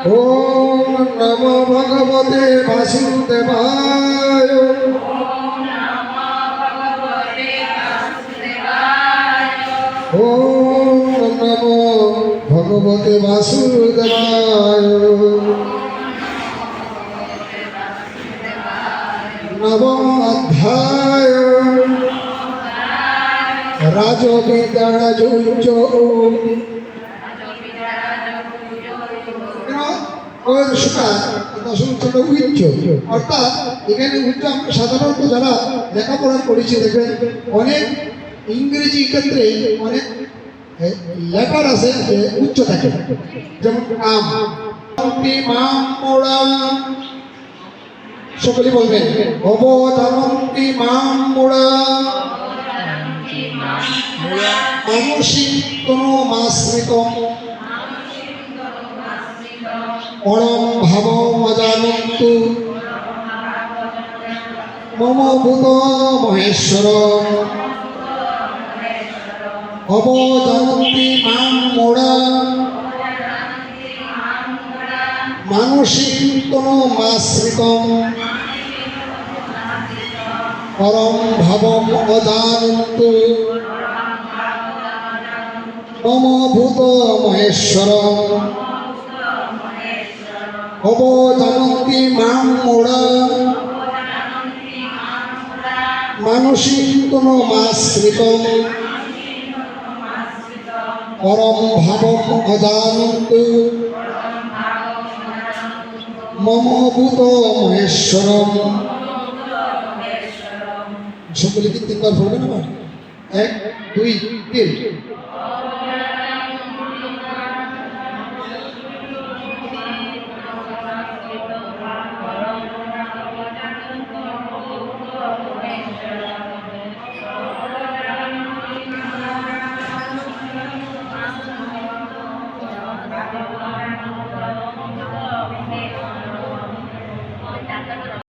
ओम नमो भगवते वासुदेवाय। ओम नमो भगवते वासुदेवाय। नवम अध्याय राजविद्याजुजो। অর্থাৎ এখানে উচ্চ আমরা সাধারণত যারা লেখাপড়া করেছি দেখবেন অনেক ইংরেজি ক্ষেত্রে অনেক লেটার আছে যে উচ্চ থাকে, যেমন আম মাম মোড়া, সকলে বলবেন অবদানন্তি মাম মোড়া মানসিক কোনো মাশ্রিতম অরম ভাব মজানন্তু মম ভূত মহেশ্বর অবদানন্তি মাম মোড়া মানসিক কোনো মাশ্রিতম পরম ভাবম অজানন্তু মম ভূত মহেশ্বর অবজানন্তি মাম মোড়া মানসিক কোনো মাশ্রিতম পরম ভাবম অজানন্তু মম ভূত মহেশ্বরম। সকলে কি তিনবার পড়বেন আমার? 1 2 3।